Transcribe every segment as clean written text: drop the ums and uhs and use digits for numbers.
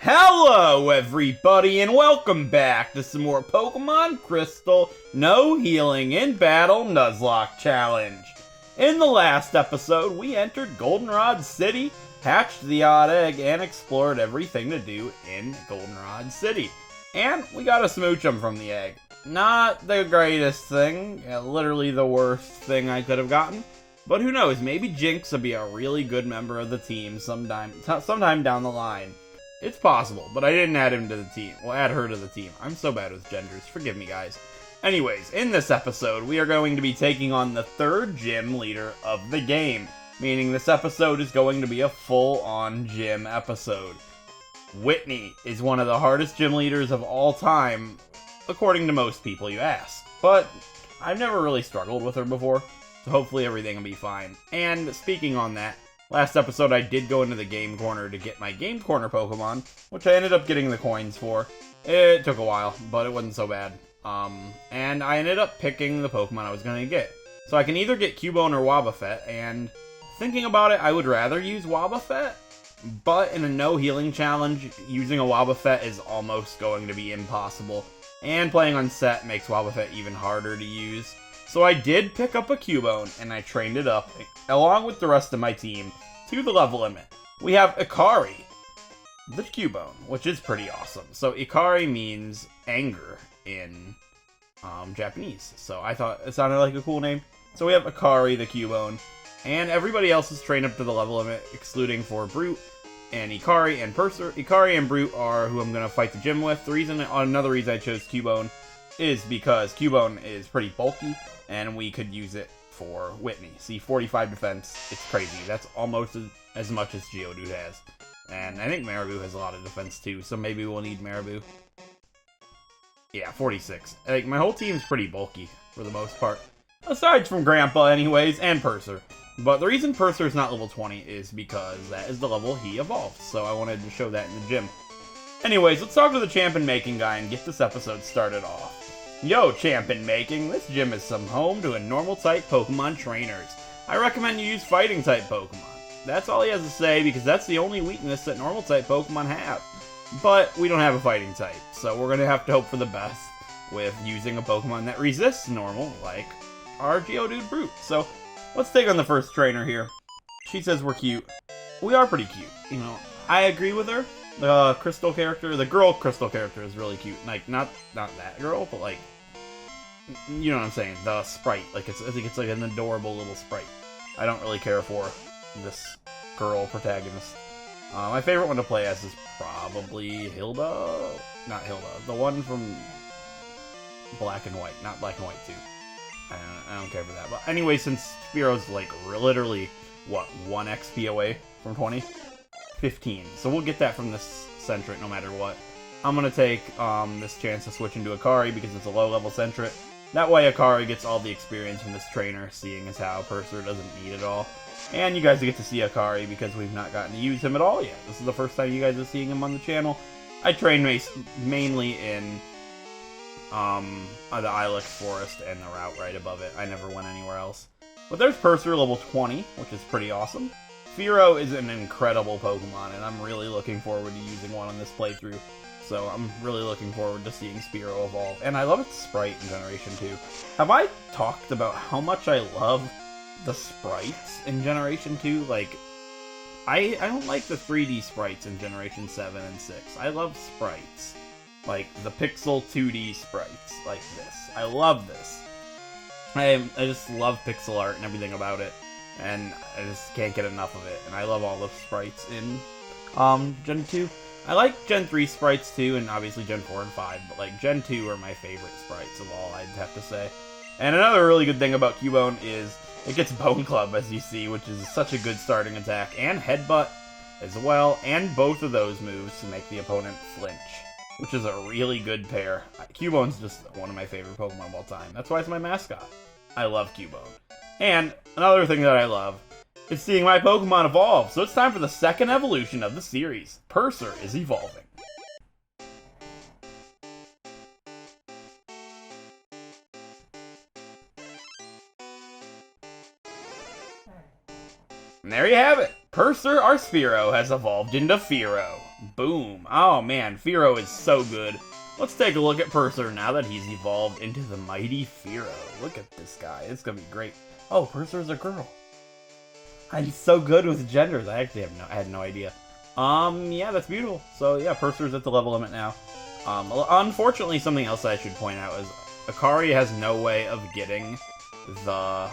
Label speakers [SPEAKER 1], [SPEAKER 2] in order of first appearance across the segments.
[SPEAKER 1] Hello everybody and welcome back to some more Pokemon Crystal No Healing in Battle Nuzlocke Challenge. In the last episode, we entered Goldenrod City, hatched the odd egg, and explored everything to do in Goldenrod City. And we got a Smoochum from the egg. Not the greatest thing, literally the worst thing I could have gotten. But who knows, maybe Jinx will be a really good member of the team sometime down the line. It's possible, but I didn't add him to the team. Well, add her to the team. I'm so bad with genders. Forgive me, guys. Anyways, in this episode, we are going to be taking on the third gym leader of the game. Meaning this episode is going to be a full-on gym episode. Whitney is one of the hardest gym leaders of all time, according to most people you ask. But I've never really struggled with her before, so hopefully everything will be fine. And speaking on that, last episode I did go into the Game Corner to get my Game Corner Pokemon, which I ended up getting the coins for. It took a while, but it wasn't so bad. And I ended up picking the Pokemon I was going to get. So I can either get Cubone or Wobbuffet, and thinking about it, I would rather use Wobbuffet. But in a no healing challenge, using a Wobbuffet is almost going to be impossible. And playing on set makes Wobbuffet even harder to use. So I did pick up a Cubone, and I trained it up, along with the rest of my team, to the level limit. We have Ikari, the Cubone, which is pretty awesome. So Ikari means anger in Japanese. So I thought it sounded like a cool name. So we have Ikari, the Cubone, and everybody else is trained up to the level limit, excluding for Brute and Ikari and Purser. Ikari and Brute are who I'm going to fight the gym with. Another reason I chose Cubone is because Cubone is pretty bulky, and we could use it for Whitney. See, 45 defense, it's crazy. That's almost as much as Geodude has. And I think Marabou has a lot of defense too, so maybe we'll need Marabou. Yeah, 46. Like, my whole team's pretty bulky, for the most part. Aside from Grandpa, anyways, and Purser. But the reason Purser is not level 20 is because that is the level he evolved, so I wanted to show that in the gym. Anyways, let's talk to the champion making guy and get this episode started off. Yo, champion making, this gym is some home to a normal type Pokemon trainers. I recommend you use fighting type Pokemon. That's all he has to say because that's the only weakness that normal type Pokemon have. But we don't have a fighting type, so we're going to have to hope for the best with using a Pokemon that resists normal, like our Geodude Brute. So let's take on the first trainer here. She says we're cute. We are pretty cute, you know. I agree with her. The Crystal character, the girl Crystal character is really cute. Like, not that girl, but like, you know what I'm saying, the sprite. Like, I think it's like an adorable little sprite. I don't really care for this girl protagonist. My favorite one to play as is probably Hilda. Not Hilda. The one from Black and White. Not Black and White 2. I don't care for that. But anyway, since Spearo's like literally, what, 1 XP away from 20? 15. So we'll get that from this Centret no matter what. I'm going to take this chance to switch into Ikari because it's a low-level Centret. That way Ikari gets all the experience from this trainer, seeing as how Purser doesn't need it all. And you guys get to see Ikari because we've not gotten to use him at all yet. This is the first time you guys are seeing him on the channel. I train mainly in the Ilex Forest and the route right above it. I never went anywhere else. But there's Purser level 20, which is pretty awesome. Fearow is an incredible Pokemon, and I'm really looking forward to using one on this playthrough. So I'm really looking forward to seeing Spearow evolve. And I love its sprite in Generation 2. Have I talked about how much I love the sprites in Generation 2? Like, I don't like the 3D sprites in Generation 7 and 6. I love sprites. Like, the pixel 2D sprites, like this. I love this. I just love pixel art and everything about it. And I just can't get enough of it. And I love all the sprites in Gen 2. I like Gen 3 sprites too, and obviously Gen 4 and 5, but like Gen 2 are my favorite sprites of all, I'd have to say. And another really good thing about Cubone is it gets Bone Club, as you see, which is such a good starting attack, and Headbutt as well, and both of those moves to make the opponent flinch, which is a really good pair. Cubone's just one of my favorite Pokemon of all time. That's why it's my mascot. I love Cubone. And another thing that I love is seeing my Pokemon evolve. So it's time for the second evolution of the series. Purser is evolving. And there you have it. Purser, our Spearow, has evolved into Fearow. Boom. Oh man, Firo is so good. Let's take a look at Purser now that he's evolved into the mighty Firo. Look at this guy. It's gonna be great. Oh, Purser's a girl. He's so good with genders. I actually had no idea. Yeah, that's beautiful. So yeah, Purser's at the level limit now. Unfortunately, something else I should point out is Akari has no way of getting the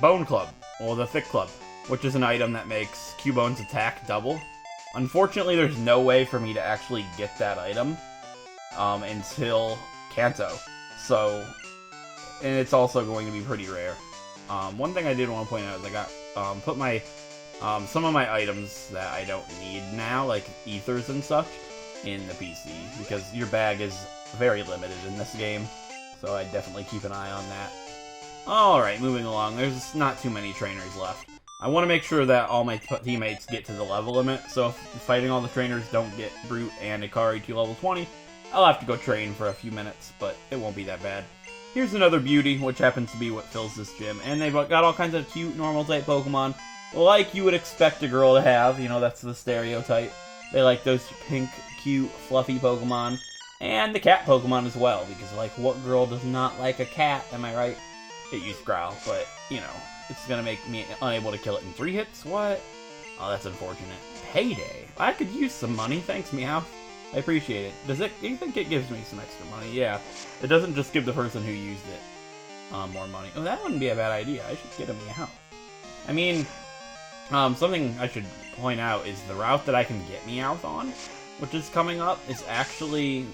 [SPEAKER 1] Bone Club, or the Thick Club, which is an item that makes Cubone's attack double. Unfortunately, there's no way for me to actually get that item until Kanto. So, and it's also going to be pretty rare. One thing I did want to point out is I got put my some of my items that I don't need now, like ethers and such, in the PC, because your bag is very limited in this game, so I definitely keep an eye on that. Alright, moving along, there's not too many trainers left. I want to make sure that all my teammates get to the level limit, so if fighting all the trainers don't get Brute and Akari to level 20, I'll have to go train for a few minutes, but it won't be that bad. Here's another beauty, which happens to be what fills this gym, and they've got all kinds of cute normal-type Pokemon, like you would expect a girl to have. You know, that's the stereotype. They like those pink, cute, fluffy Pokemon, and the cat Pokemon as well, because, like, what girl does not like a cat, am I right? It used Growl, but, you know, it's gonna make me unable to kill it in 3 hits? What? Oh, that's unfortunate. Payday. I could use some money, thanks, Meowth. I appreciate it. Do you think it gives me some extra money? Yeah. It doesn't just give the person who used it more money. Oh, that wouldn't be a bad idea. I should get a Meowth. I mean, something I should point out is the route that I can get Meowth on, which is coming up, is actually,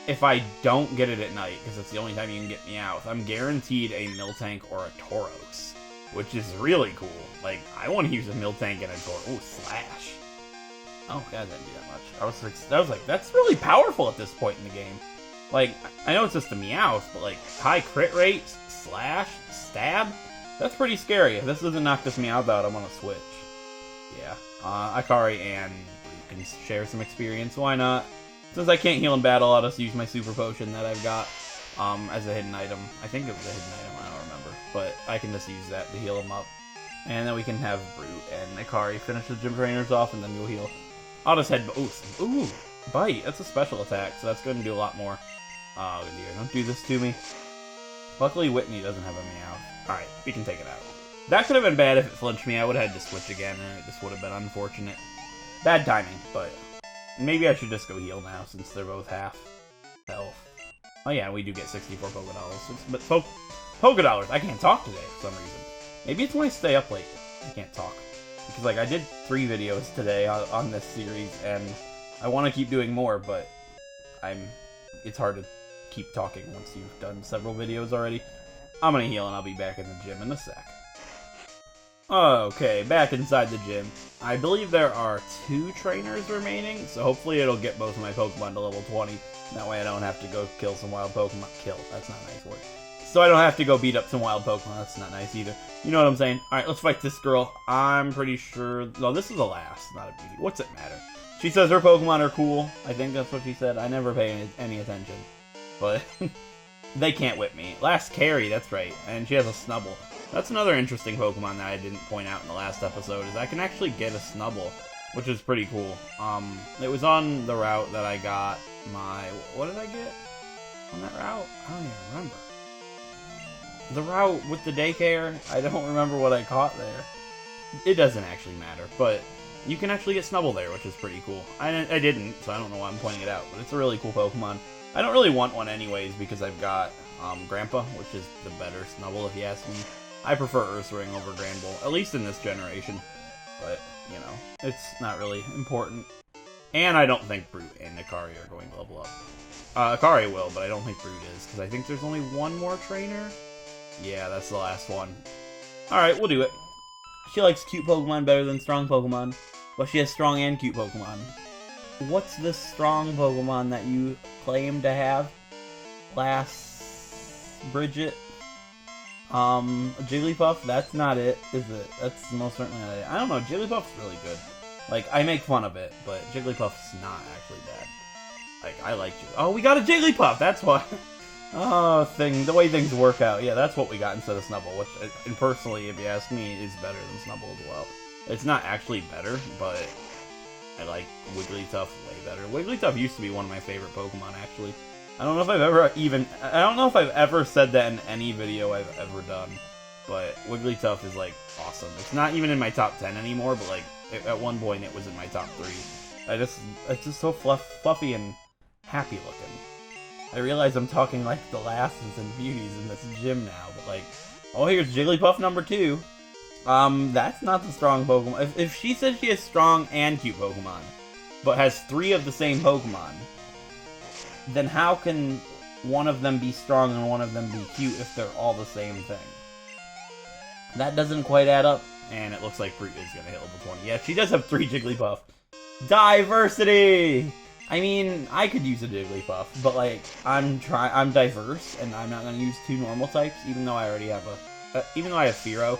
[SPEAKER 1] if I don't get it at night, because it's the only time you can get Meowth, I'm guaranteed a Miltank or a Tauros, which is really cool. Like, I want to use a Miltank and a Tauros. Oh, Slash. Oh, yeah, that didn't do that much. I was like, that's really powerful at this point in the game. Like, I know it's just a Meowth, but like, high crit rate, Slash, Stab, that's pretty scary. If this doesn't knock this Meowth out, I'm gonna switch. Yeah, Akari and Brute can share some experience, why not? Since I can't heal in battle, I'll just use my Super Potion that I've got as a hidden item. I think it was a hidden item, I don't remember. But I can just use that to heal him up. And then we can have Brute and Akari finish the gym trainers off, and then you'll heal. I'll just head... Ooh, Bite. That's a special attack, so that's going to do a lot more. Oh, dear. Don't do this to me. Luckily, Whitney doesn't have a Meowth. Alright, we can take it out. That could have been bad if it flinched me. I would have had to switch again, and it just would have been unfortunate. Bad timing, but... Maybe I should just go heal now, since they're both half health. Oh yeah, we do get 64 Pokédollars. But Pokédollars, I can't talk today for some reason. Maybe it's when I stay up late. I can't talk. Because, like, I did 3 videos today on this series, and I want to keep doing more, but it's hard to keep talking once you've done several videos already. I'm gonna heal, and I'll be back in the gym in a sec. Okay, back inside the gym. I believe there are 2 trainers remaining, so hopefully it'll get both of my Pokemon to level 20. That way I don't have to go kill some wild Pokemon. Kill, that's not a nice word. So I don't have to go beat up some wild Pokemon, that's not nice either. You know what I'm saying? Alright, let's fight this girl. I'm pretty sure... No, this is a last, not a beauty. What's it matter? She says her Pokemon are cool. I think that's what she said. I never pay any attention. But they can't whip me. Last carry, that's right. And she has a Snubble. That's another interesting Pokemon that I didn't point out in the last episode, is I can actually get a Snubble, which is pretty cool. It was on the route that I got my... What did I get on that route? I don't even remember. The route with the daycare, I don't remember what I caught there. It doesn't actually matter, but you can actually get Snubble there, which is pretty cool. I didn't, so I don't know why I'm pointing it out, but it's a really cool Pokemon. I don't really want one anyways, because I've got Grandpa, which is the better Snubble if you ask me. I prefer Ursaring over Granbull, at least in this generation. But, you know, it's not really important. And I don't think Brute and Akari are going to level up. Akari will, but I don't think Brute is, because I think there's only one more trainer. Yeah, that's the last one. Alright, we'll do it. She likes cute Pokemon better than strong Pokemon, but she has strong and cute Pokemon. What's this strong Pokemon that you claim to have? Bridget? Jigglypuff? That's not it, is it? That's most certainly not it. I don't know, Jigglypuff's really good. Like, I make fun of it, but Jigglypuff's not actually bad. Like, I like Jigglypuff. Oh, we got a Jigglypuff! That's why. Oh, the way things work out. Yeah, that's what we got instead of Snubble, which, and personally, if you ask me, is better than Snubble as well. It's not actually better, but I like Wigglytuff way better. Wigglytuff used to be one of my favorite Pokemon, actually. I don't know if I've ever said that in any video I've ever done, but Wigglytuff is, like, awesome. It's not even in my top 10 anymore, but, like, at one point it was in my top 3. It's just so fluffy and happy looking. I realize I'm talking like the Lasses and Beauties in this gym now, but, like, oh, here's Jigglypuff number 2. That's not the strong Pokemon. If she says she has strong and cute Pokemon, but has 3 of the same Pokemon, then how can one of them be strong and one of them be cute if they're all the same thing? That doesn't quite add up, and it looks like Brute is gonna hit level 20. Yeah, she does have 3 Jigglypuff. Diversity! I mean, I could use a Jigglypuff, but, like, I'm diverse, and I'm not gonna use 2 normal types, even though I already have even though I have Fearow.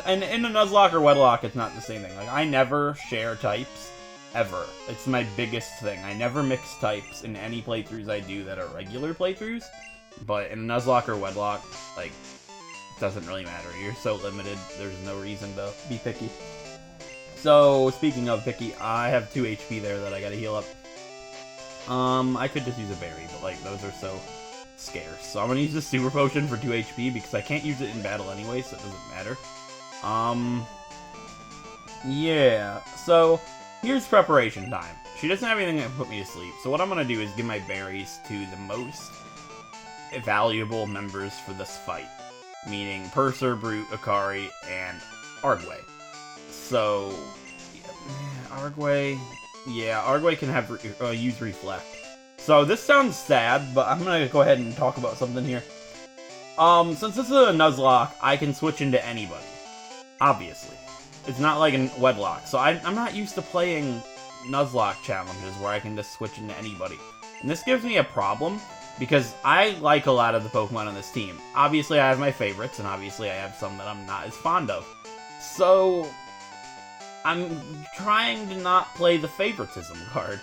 [SPEAKER 1] And in a Nuzlocke or Wedlocke, it's not the same thing. Like, I never share types, ever. It's my biggest thing. I never mix types in any playthroughs I do that are regular playthroughs, but in a Nuzlocke or Wedlocke, like, it doesn't really matter. You're so limited, there's no reason to be picky. So, speaking of picky, I have 2 HP there that I gotta heal up. I could just use a berry, but, like, those are so scarce. So I'm gonna use the Super Potion for 2 HP because I can't use it in battle anyway, so it doesn't matter. Yeah. So, here's preparation time. She doesn't have anything that can put me to sleep, so what I'm gonna do is give my berries to the most valuable members for this fight. Meaning Purser, Brute, Akari, and Arguay. So, Arguay... Yeah, Arguay can have use Reflect. So this sounds sad, but I'm gonna go ahead and talk about something here. Since this is a Nuzlocke, I can switch into anybody. Obviously. It's not like a Wedlocke. So I'm not used to playing Nuzlocke challenges where I can just switch into anybody. And this gives me a problem, because I like a lot of the Pokemon on this team. Obviously I have my favorites, and obviously I have some that I'm not as fond of. So I'm trying to not play the favoritism card.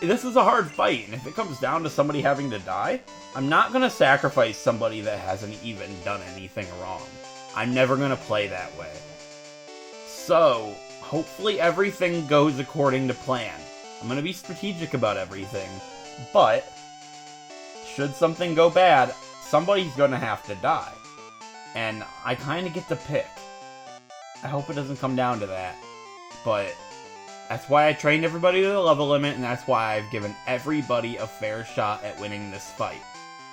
[SPEAKER 1] This is a hard fight, and if it comes down to somebody having to die, I'm not going to sacrifice somebody that hasn't even done anything wrong. I'm never going to play that way. So, hopefully everything goes according to plan. I'm going to be strategic about everything, but should something go bad, somebody's going to have to die. And I kind of get to pick. I hope it doesn't come down to that. But that's why I trained everybody to the level limit, and that's why I've given everybody a fair shot at winning this fight.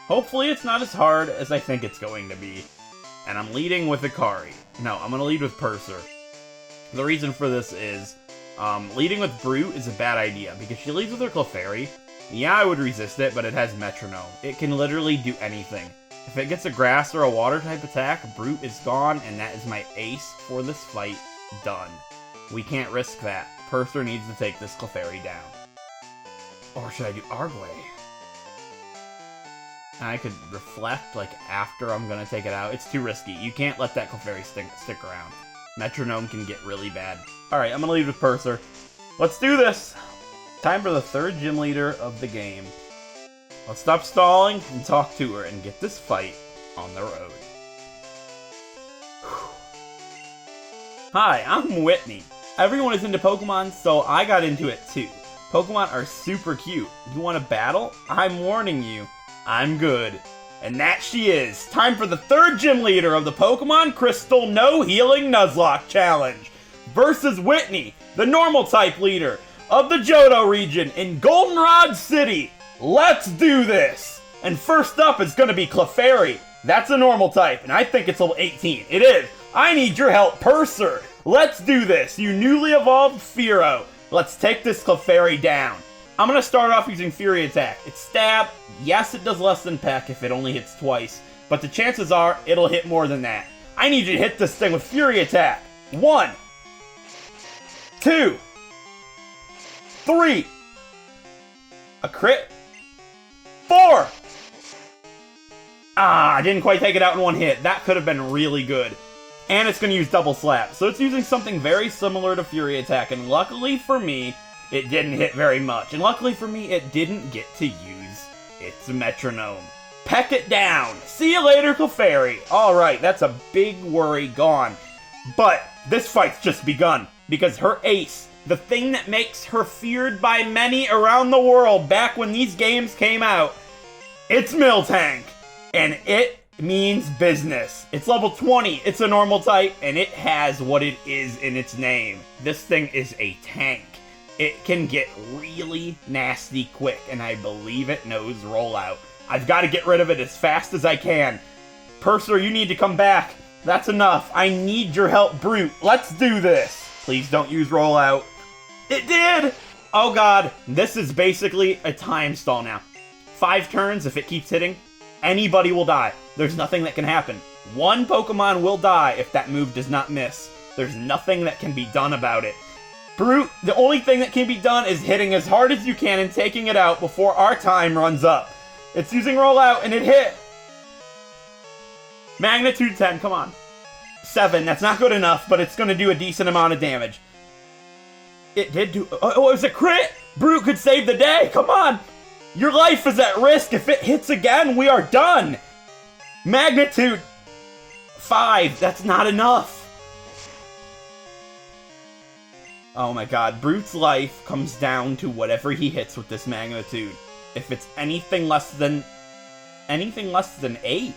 [SPEAKER 1] Hopefully it's not as hard as I think it's going to be. And I'm leading with Akari. No, I'm going to lead with Purser. The reason for this is, leading with Brute is a bad idea, because she leads with her Clefairy. Yeah, I would resist it, but it has Metronome. It can literally do anything. If it gets a Grass or a Water-type attack, Brute is gone, and that is my ace for this fight done. We can't risk that. Purser needs to take this Clefairy down. Or should I do Arguay? I could reflect, like, after I'm gonna take it out. It's too risky. You can't let that Clefairy stick around. Metronome can get really bad. Alright, I'm gonna lead with Purser. Let's do this! Time for the 3rd gym leader of the game. Let's stop stalling and talk to her and get this fight on the road. Hi, I'm Whitney. Everyone is into Pokemon, so I got into it too. Pokemon are super cute. You want to battle? I'm warning you, I'm good. And that she is. Time for the 3rd gym leader of the Pokemon Crystal No Healing Nuzlocke Challenge. Versus Whitney, the normal type leader of the Johto region in Goldenrod City. Let's do this! And first up is going to be Clefairy. That's a normal type, and I think it's level 18. It is. I need your help, Purser. Let's do this, you newly evolved Fearow. Let's take this Clefairy down. I'm going to start off using Fury Attack. It's Stab. Yes, it does less than Peck if it only hits twice, but the chances are it'll hit more than that. I need you to hit this thing with Fury Attack. 1, 2, 3. A crit. 4. Ah, I didn't quite take it out in one hit. That could have been really good. And it's going to use Double Slap. So it's using something very similar to Fury Attack. And luckily for me, it didn't hit very much. And luckily for me, it didn't get to use its Metronome. Peck it down. See you later, Clefairy. Alright, that's a big worry gone. But this fight's just begun. Because her ace the thing that makes her feared by many around the world back when these games came out. It's Miltank, and it means business. It's level 20, it's a normal type, and it has what it is in its name. This thing is a tank. It can get really nasty quick, and I believe it knows rollout. I've got to get rid of it as fast as I can. Purser, you need to come back. That's enough. I need your help, Brute. Let's do this. Please don't use rollout. It did! Oh god, this is basically a time stall now. 5 turns, if it keeps hitting, anybody will die. There's nothing that can happen. One Pokemon will die if that move does not miss. There's nothing that can be done about it. Brute, the only thing that can be done is hitting as hard as you can and taking it out before our time runs up. It's using rollout and it hit. Magnitude 10, come on. 7, that's not good enough, but it's going to do a decent amount of damage. It did do... Oh, it was a crit! Brute could save the day, come on! Your life is at risk. If it hits again, we are done! Magnitude 5, that's not enough. Oh my god, Brute's life comes down to whatever he hits with this magnitude. If it's anything less than 8,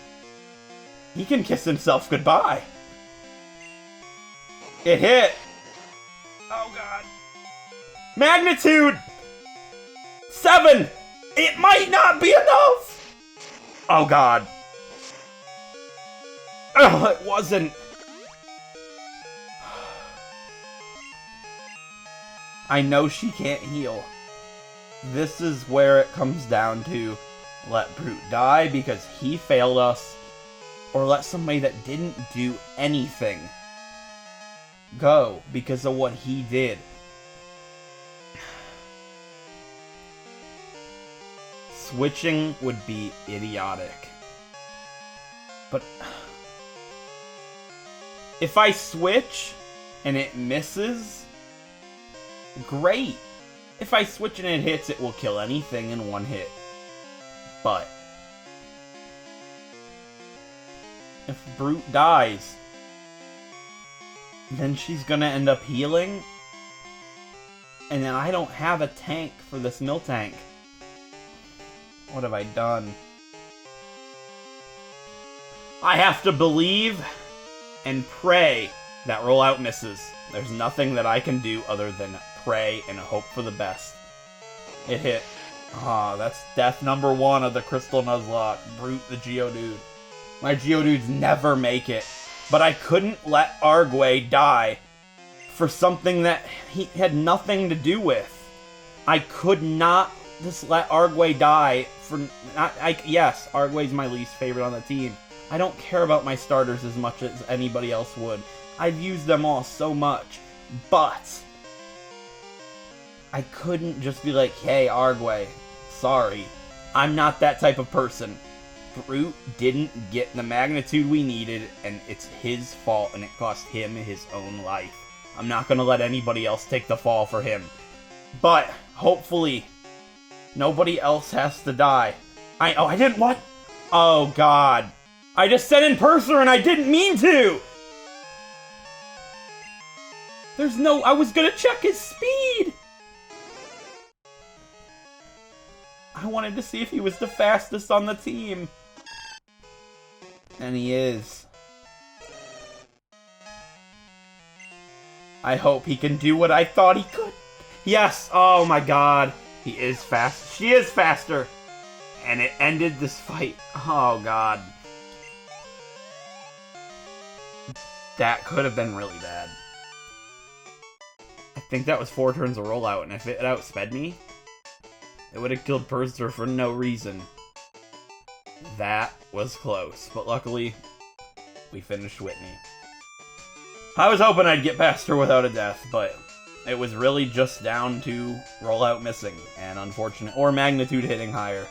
[SPEAKER 1] he can kiss himself goodbye. It hit. Oh god. Magnitude 7. It might not be enough. Oh god. Oh, it wasn't. I know she can't heal. This is where it comes down to let Brute die because he failed us, or let somebody that didn't do anything go because of what he did. Switching would be idiotic. But if I switch and it misses, great. If I switch and it hits, it will kill anything in one hit. But if Brute dies, then she's gonna end up healing, and then I don't have a tank for this Miltank. What have I done? I have to believe and pray that rollout misses. There's nothing that I can do other than pray and hope for the best. It hit. Ah, that's death number 1 of the Crystal Nuzlocke. Brute the Geodude. My Geodudes never make it. But I couldn't let Arguay die for something that he had nothing to do with. I could not just let Arguay die for... Yes, Arguay's my least favorite on the team. I don't care about my starters as much as anybody else would. I've used them all so much. But I couldn't just be like, hey, Arguay, sorry. I'm not that type of person. Brute didn't get the magnitude we needed, and it's his fault, and it cost him his own life. I'm not going to let anybody else take the fall for him. But, hopefully, nobody else has to die. I didn't, what? Oh, God. I just said in Purser, and I didn't mean to! There's no, I was going to check his speed! I wanted to see if he was the fastest on the team. And he is. I hope he can do what I thought he could. Yes! Oh my god. He is fast. She is faster. And it ended this fight. Oh god. That could have been really bad. I think that was 4 turns of rollout, and if it outsped me, it would have killed Purser for no reason. That was close, but luckily, we finished Whitney. I was hoping I'd get past her without a death, but it was really just down to rollout missing, and or magnitude hitting higher.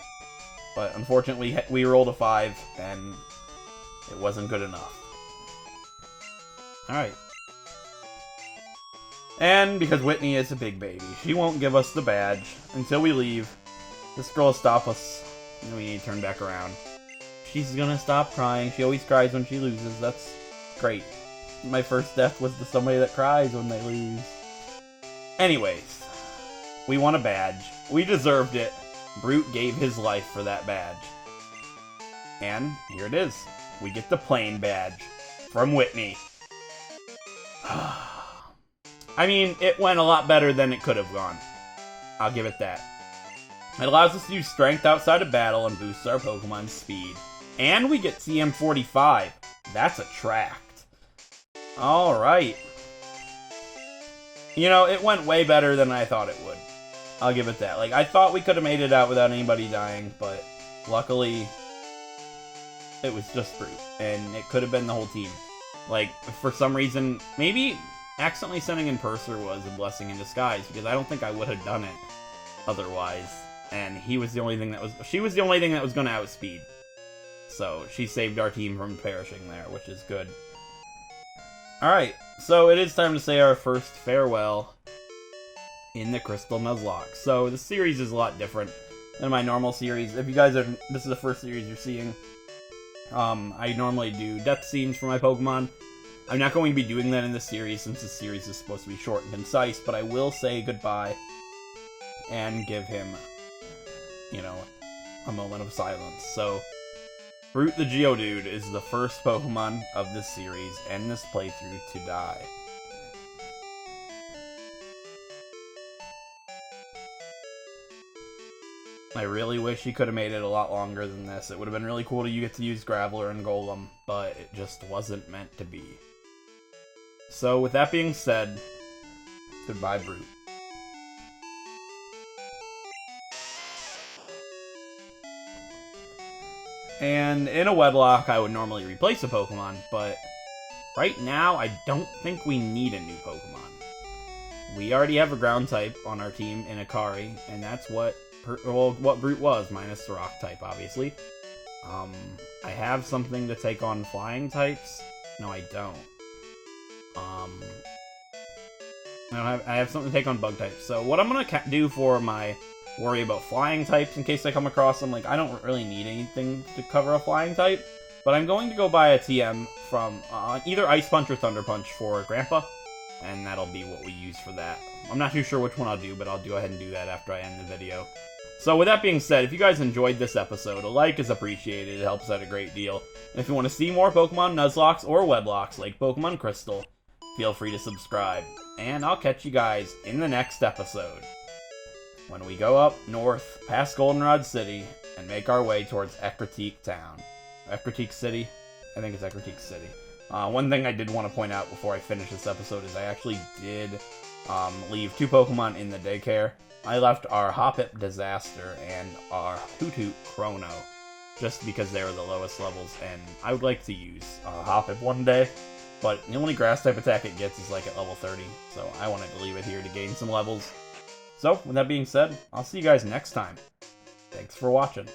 [SPEAKER 1] But unfortunately, we rolled a 5, and it wasn't good enough. Alright. And because Whitney is a big baby, she won't give us the badge until we leave. This girl will stop us, and we need to turn back around. She's gonna stop crying. She always cries when she loses. That's great. My first death was to somebody that cries when they lose. Anyways, we won a badge. We deserved it. Brute gave his life for that badge. And here it is. We get the plain badge from Whitney. I mean, it went a lot better than it could have gone. I'll give it that. It allows us to use strength outside of battle and boosts our Pokemon's speed. And we get CM45. That's a tract. Alright. You know, it went way better than I thought it would. I'll give it that. Like, I thought we could have made it out without anybody dying, but luckily, it was just Brute. And it could have been the whole team. Like, for some reason, maybe accidentally sending in Purser was a blessing in disguise, because I don't think I would have done it otherwise. And he was the only thing that was... She was the only thing that was going to outspeed. So, she saved our team from perishing there, which is good. Alright, so it is time to say our first farewell in the Crystal Nuzlocke. So, the series is a lot different than my normal series. If you guys are... This is the first series you're seeing. I normally do death scenes for my Pokemon. I'm not going to be doing that in this series, since this series is supposed to be short and concise, but I will say goodbye and give him, you know, a moment of silence. So, Brute the Geodude is the first Pokemon of this series and this playthrough to die. I really wish he could have made it a lot longer than this. It would have been really cool to get to use Graveler and Golem, but it just wasn't meant to be. So, with that being said, goodbye, Brute. And in a wedlock, I would normally replace a Pokemon, but right now, I don't think we need a new Pokemon. We already have a ground type on our team in Akari, and that's what Brute was, minus the rock type, obviously. I have something to take on flying types. No, I don't. I have something to take on bug types. So what I'm gonna do for my worry about flying types, in case I come across them, like, I don't really need anything to cover a flying type, but I'm going to go buy a TM from either Ice Punch or Thunder Punch for Grandpa, and that'll be what we use for that. I'm not too sure which one I'll do, but I'll go ahead and do that after I end the video. So with that being said, if you guys enjoyed this episode, a like is appreciated. It helps out a great deal. And if you want to see more Pokemon Nuzlocks or Wedlocks like Pokemon Crystal, feel free to subscribe. And I'll catch you guys in the next episode, when we go up north past Goldenrod City and make our way towards Ecruteak Town. Ecruteak City? I think it's Ecruteak City. One thing I did want to point out before I finish this episode is I actually did leave 2 Pokemon in the daycare. I left our Hoppip Disaster and our Hoothoot Chrono, just because they were the lowest levels, and I would like to use Hoppip one day, but the only grass type attack it gets is like at level 30, so I wanted to leave it here to gain some levels. So, with that being said, I'll see you guys next time. Thanks for watching.